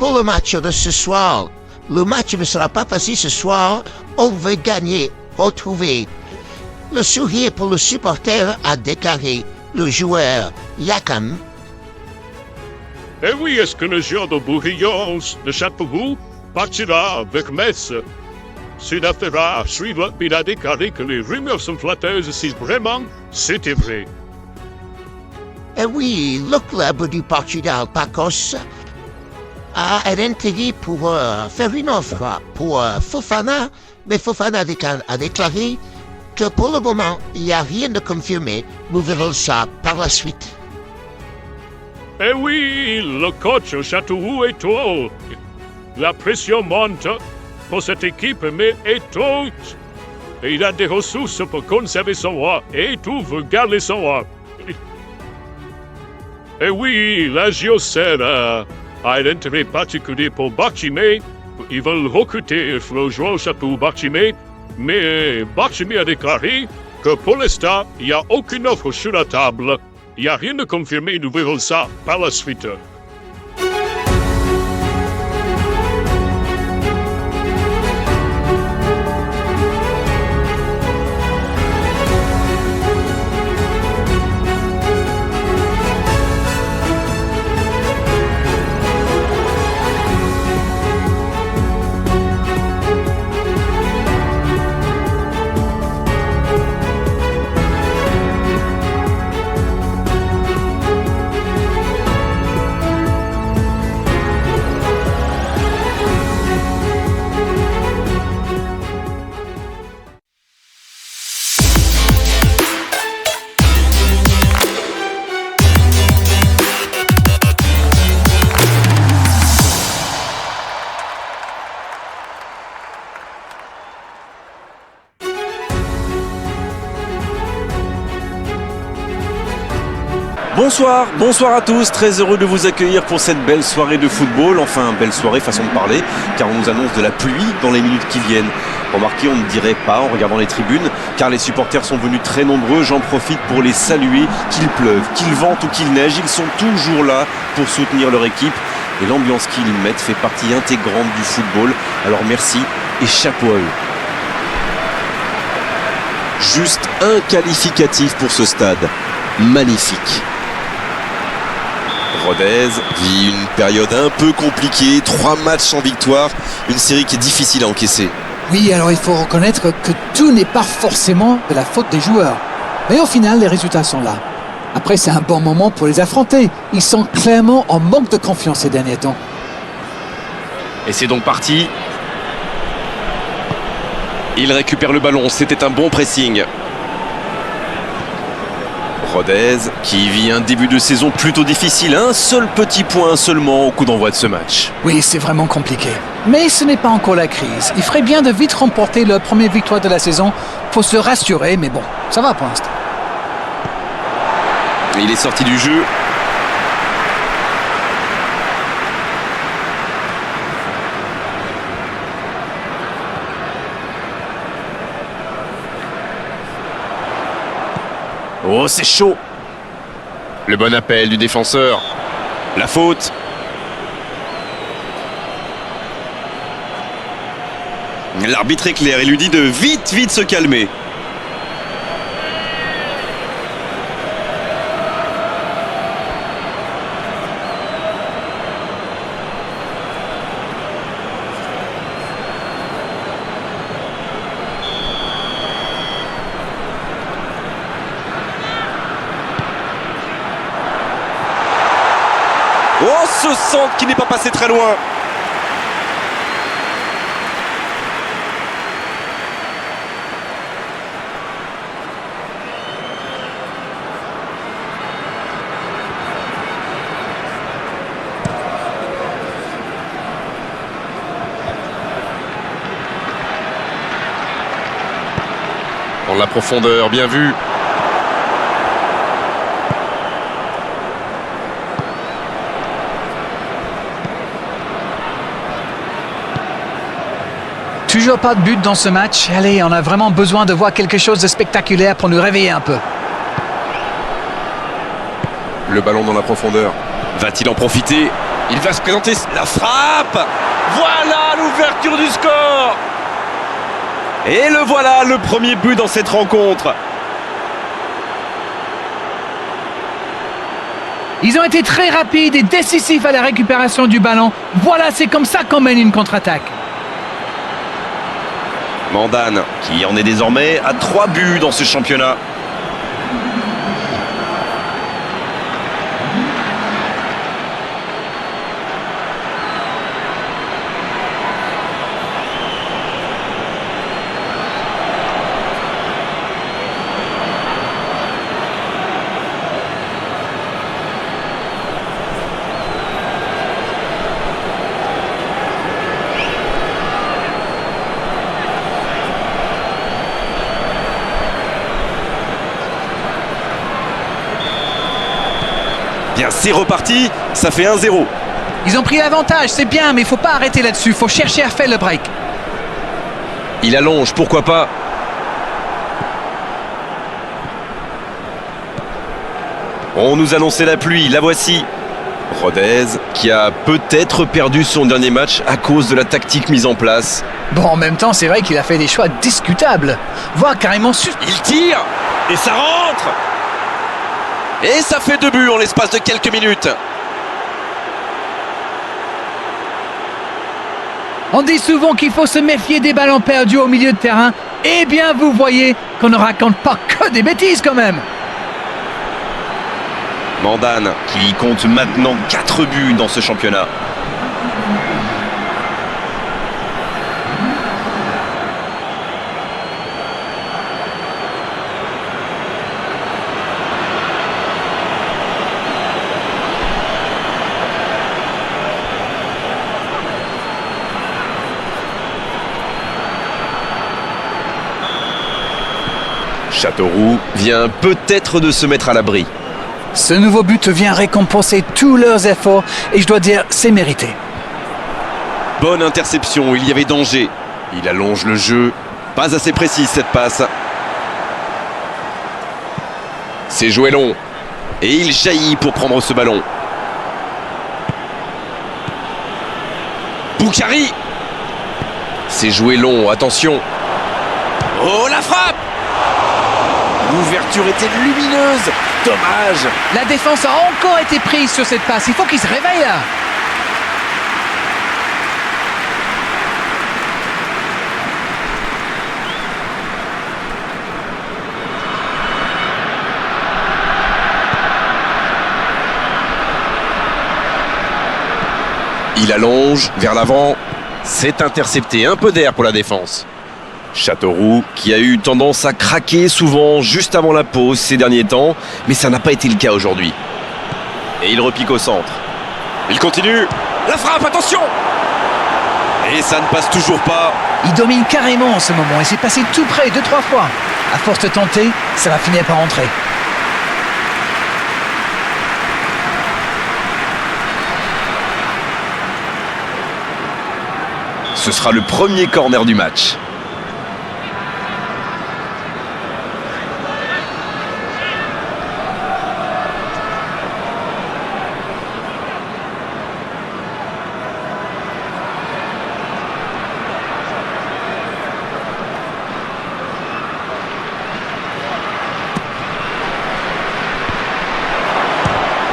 pour le match de ce soir. Le match ne sera pas facile ce soir. On veut gagner, retrouver. Le sourire pour le supporter a déclaré le joueur Yakam. Et oui, est-ce que le joueur de Bourillon de Châteauroux partira avec Metz? Cela fera suivre, il a déclaré que les rumeurs sont flatteuses si vraiment c'était vrai. Et oui, le club du Portugal, Pacos, a un intérêt pour faire une offre pour Fofana, mais Fofana a déclaré que pour le moment, il n'y a rien de confirmé. Nous verrons ça par la suite. Eh oui, le coach au Châteauroux est haut. La pression monte pour cette équipe, mais est haute. Et il a des ressources pour conserver son roi et tout veut garder son roi. Et oui, la Géocère a un intérêt particulier pour Barchimé. Ils veulent recruter le joueur au Châteauroux Barchimé, mais Barchimé a déclaré que pour l'instant, il n'y a aucune offre sur la table. Il n'y a rien de confirmé, nous verrons ça par la suite. Bonsoir à tous, très heureux de vous accueillir pour cette belle soirée de football, enfin belle soirée façon de parler, car on nous annonce de la pluie dans les minutes qui viennent. Remarquez, on ne dirait pas en regardant les tribunes, car les supporters sont venus très nombreux, j'en profite pour les saluer, qu'il pleuve, qu'il vente ou qu'il neige, ils sont toujours là pour soutenir leur équipe, et l'ambiance qu'ils mettent fait partie intégrante du football, alors merci et chapeau à eux. Juste un qualificatif pour ce stade, magnifique. Rodez vit une période un peu compliquée, 3 matchs sans victoire, une série qui est difficile à encaisser. Oui, alors il faut reconnaître que tout n'est pas forcément de la faute des joueurs. Mais au final, les résultats sont là. Après, c'est un bon moment pour les affronter. Ils sont clairement en manque de confiance ces derniers temps. Et c'est donc parti. Il récupère le ballon, c'était un bon pressing. Rodez qui vit un début de saison plutôt difficile, un seul petit point seulement au coup d'envoi de ce match. Oui, c'est vraiment compliqué. Mais ce n'est pas encore la crise. Il ferait bien de vite remporter leur première victoire de la saison pour se rassurer, mais bon, ça va pour l'instant. Il est sorti du jeu. Oh, c'est chaud. Le bon appel du défenseur. La faute. L'arbitre est clair et lui dit de vite se calmer. Oh, ce centre qui n'est pas passé très loin. Dans la profondeur, bien vu. Toujours pas de but dans ce match. Allez, on a vraiment besoin de voir quelque chose de spectaculaire pour nous réveiller un peu. Le ballon dans la profondeur. Va-t-il en profiter? Il va se présenter, la frappe. Voilà l'ouverture du score. Et le voilà, le premier but dans cette rencontre. Ils ont été très rapides et décisifs à la récupération du ballon. Voilà, c'est comme ça qu'on mène une contre-attaque. Mandane, qui en est désormais à 3 buts dans ce championnat. Bien, c'est reparti, ça fait 1-0. Ils ont pris l'avantage, c'est bien, mais il faut pas arrêter là-dessus. Il faut chercher à faire le break. Il allonge, pourquoi pas. On nous annonçait la pluie, la voici. Rodez, qui a peut-être perdu son dernier match à cause de la tactique mise en place. Bon, en même temps, c'est vrai qu'il a fait des choix discutables. Voire carrément Il tire et ça rentre. Et ça fait 2 buts en l'espace de quelques minutes. On dit souvent qu'il faut se méfier des ballons perdus au milieu de terrain. Eh bien, vous voyez qu'on ne raconte pas que des bêtises quand même. Mandane, qui compte maintenant 4 buts dans ce championnat. Châteauroux vient peut-être de se mettre à l'abri. Ce nouveau but vient récompenser tous leurs efforts et je dois dire, c'est mérité. Bonne interception, il y avait danger. Il allonge le jeu. Pas assez précise cette passe. C'est joué long. Et il jaillit pour prendre ce ballon. Boukari. C'est joué long, attention. Oh, la frappe! L'ouverture était lumineuse. Dommage. La défense a encore été prise sur cette passe. Il faut qu'ils se réveillent là. Il allonge vers l'avant. C'est intercepté, un peu d'air pour la défense. Châteauroux qui a eu tendance à craquer souvent juste avant la pause ces derniers temps, mais ça n'a pas été le cas aujourd'hui. Et il repique au centre. Il continue. La frappe, attention! Et ça ne passe toujours pas. Il domine carrément en ce moment et c'est passé tout près 2-3 fois. À force de tenter, ça va finir par rentrer. Ce sera le premier corner du match.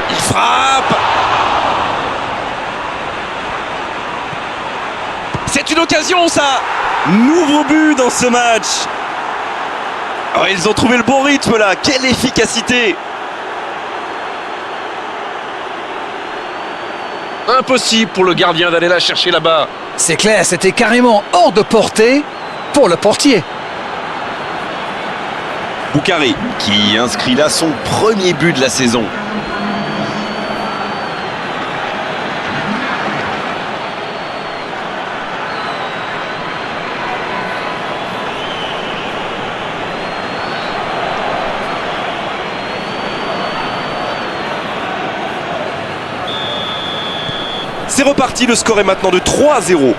Il frappe. C'est une occasion, ça. Nouveau but dans ce match. Oh, ils ont trouvé le bon rythme là. Quelle efficacité. Impossible pour le gardien d'aller la chercher là-bas. C'est clair, c'était carrément hors de portée pour le portier. Boukari qui inscrit là son premier but de la saison. C'est reparti, le score est maintenant de 3-0.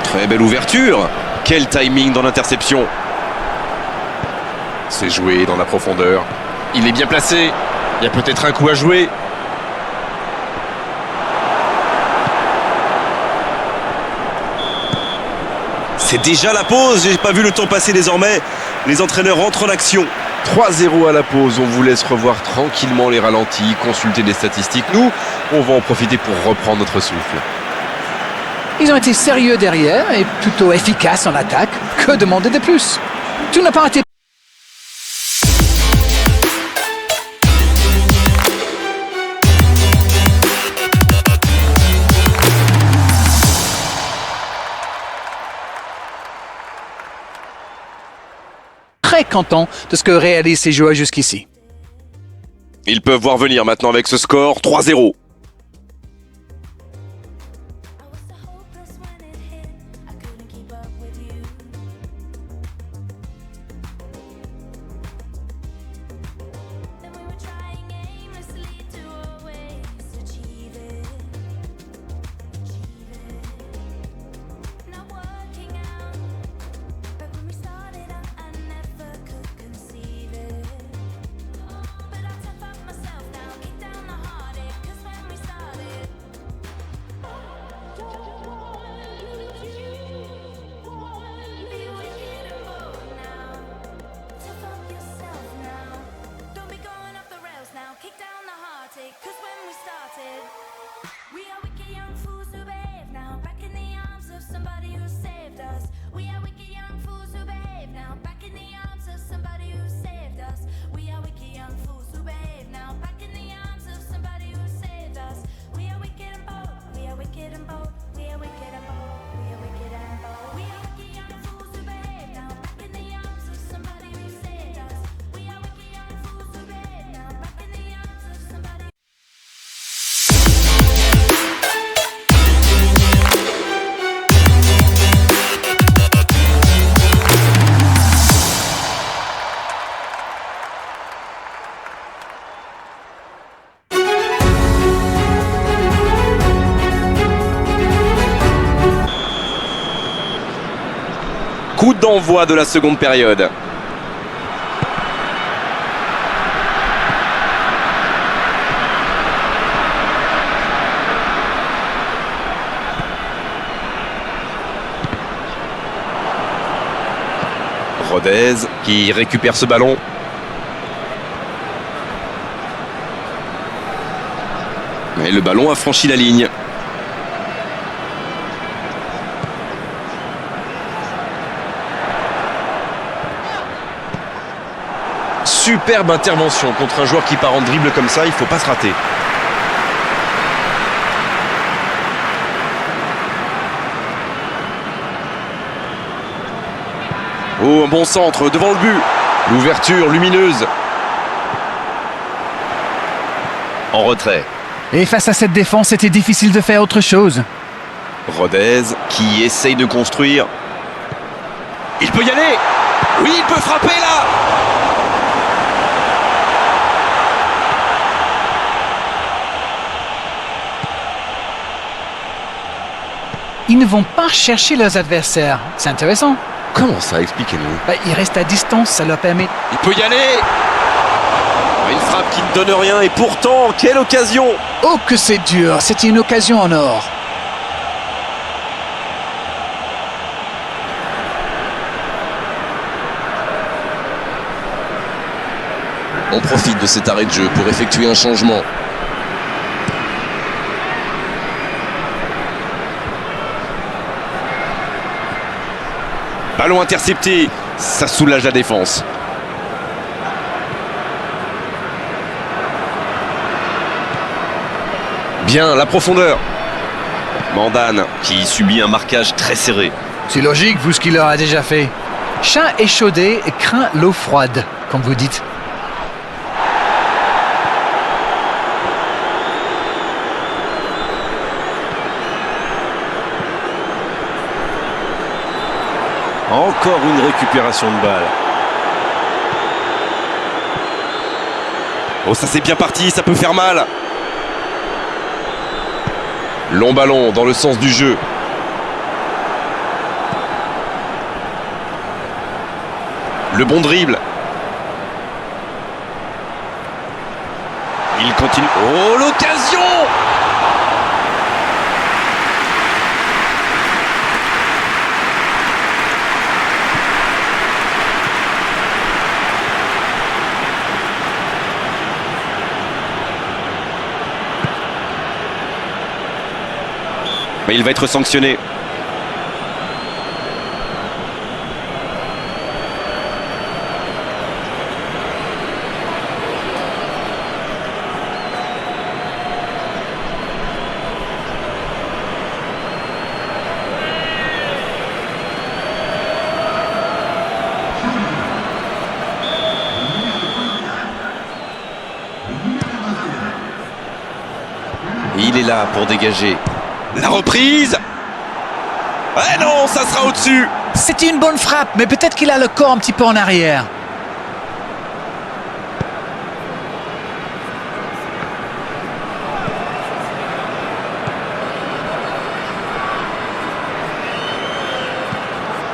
Très belle ouverture. Quel timing dans l'interception. C'est joué dans la profondeur. Il est bien placé. Il y a peut-être un coup à jouer. C'est déjà la pause, j'ai pas vu le temps passer désormais. Les entraîneurs entrent en action. 3-0 à la pause, on vous laisse revoir tranquillement les ralentis, consulter des statistiques. Nous, on va en profiter pour reprendre notre souffle. Ils ont été sérieux derrière et plutôt efficaces en attaque. Que demander de plus? Tout n'a pas été très content de ce que réalisent ces joueurs jusqu'ici. Ils peuvent voir venir maintenant avec ce score 3-0. Coup d'envoi de la seconde période. Rodez qui récupère ce ballon. Et le ballon a franchi la ligne. Superbe intervention contre un joueur qui part en dribble comme ça, il ne faut pas se rater. Oh, un bon centre devant le but. L'ouverture lumineuse. En retrait. Et face à cette défense, c'était difficile de faire autre chose. Rodez qui essaye de construire. Il peut y aller. Oui, il peut frapper là. Ils ne vont pas chercher leurs adversaires. C'est intéressant. Comment ça? Expliquez-nous. Ils restent à distance, ça leur permet... Il peut y aller. Une frappe qui ne donne rien et pourtant, quelle occasion! Oh que c'est dur, c'était une occasion en or. On profite de cet arrêt de jeu pour effectuer un changement. Ballon intercepté, ça soulage la défense. Bien, la profondeur. Mandane qui subit un marquage très serré. C'est logique, vu ce qu'il leur a déjà fait. Chat échaudé et craint l'eau froide, comme vous dites. Encore une récupération de balle. Oh, ça c'est bien parti, ça peut faire mal. Long ballon dans le sens du jeu. Le bon dribble. Il continue. Oh, l'occasion! Mais il va être sanctionné. Il est là pour dégager. La reprise. Eh non, ça sera au-dessus. C'était une bonne frappe, mais peut-être qu'il a le corps un petit peu en arrière.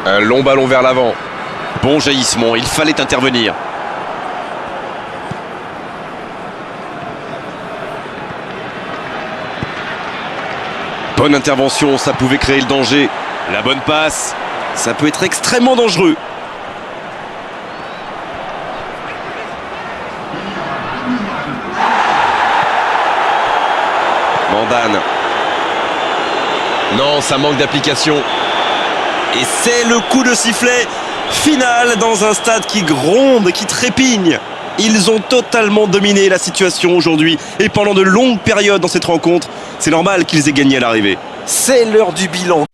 Un long ballon vers l'avant. Bon jaillissement, il fallait intervenir. Bonne intervention, ça pouvait créer le danger. La bonne passe, ça peut être extrêmement dangereux. Mandane. Non, ça manque d'application. Et c'est le coup de sifflet final dans un stade qui gronde, qui trépigne. Ils ont totalement dominé la situation aujourd'hui et pendant de longues périodes dans cette rencontre. C'est normal qu'ils aient gagné à l'arrivée. C'est l'heure du bilan.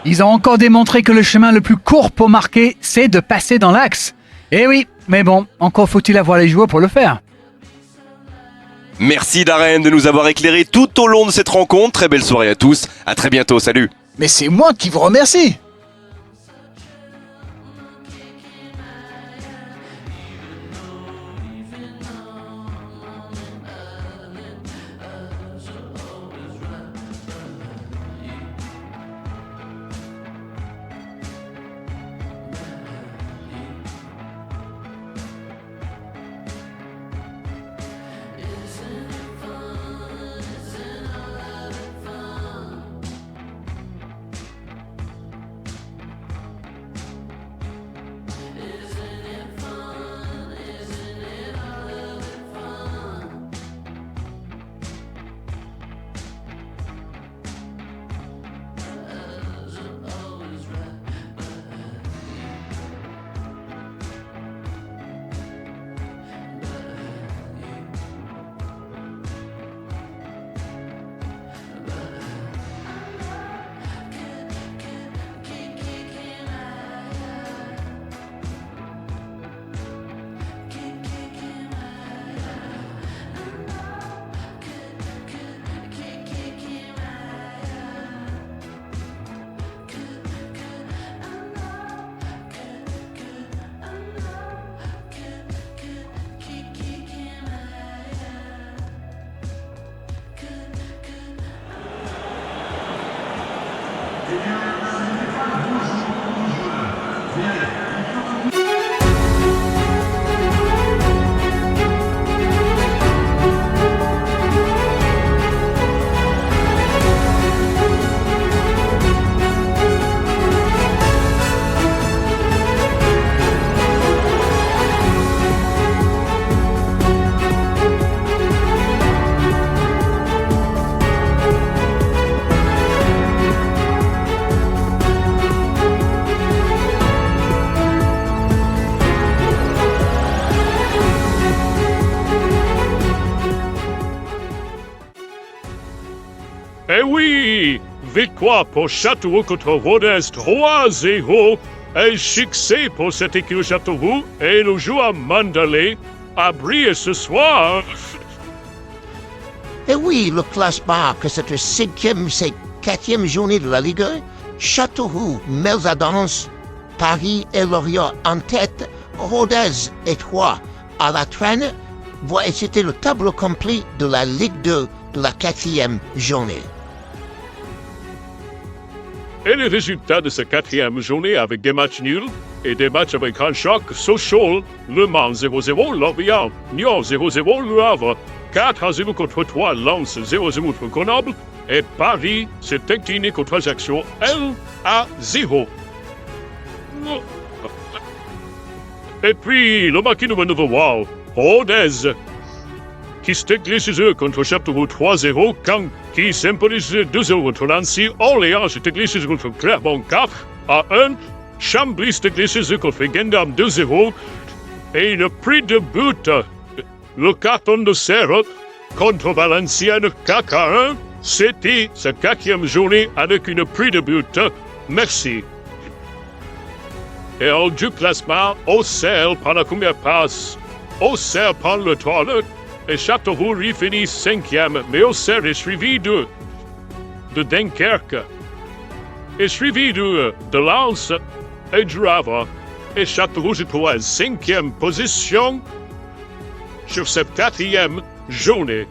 Ils ont encore démontré que le chemin le plus court pour marquer, c'est de passer dans l'axe. Eh oui, mais bon, encore faut-il avoir les joueurs pour le faire. Merci Darren de nous avoir éclairé tout au long de cette rencontre. Très belle soirée à tous. À très bientôt. Salut. Mais c'est moi qui vous remercie. Eh oui! Victoire pour Châteauroux contre Rodez 3-0. Un succès pour cette équipe de Châteauroux et le joueur Mandalay a brillé ce soir. Et oui, le classement, que c'est la 5e, c'est 4e journée de la Ligue 1. Châteauroux, Melzadance, Paris et Lorient en tête. Rodez et 3 à la traîne. Voilà, c'était le tableau complet de la Ligue 2 de la 4e journée. Et les résultats de cette 4e journée avec des matchs nuls et des matchs avec un choc Sochaux, Le Mans 0-0, Lorient, Nyon 0-0, Le Havre 4-0 contre 3, Lens 0-0 contre Grenoble et Paris s'est incliné contre Ajaccio 1-0. Et puis, le marquis numéro 9, Rodez, qui s'est glissé chez eux contre Châteauroux 3-0, Caen qui s'impose 2-0 contre Nancy, Orléans s'est glissé contre Clermont 4-1, Chambly s'est glissé contre Gendam 2-0, et le prix de but, le carton de serre contre Valenciennes 4-1, c'était sa 4e journée avec une prix de but. Merci. Et en du classement, Auxerre prend la première place, Auxerre prend le toilette, et Châteauroux finit 5e, mais Auxerre est suivi de Dunkerque, est suivi de Lens et du Havre, et Châteauroux se trouve à 5e position sur cette 4e journée.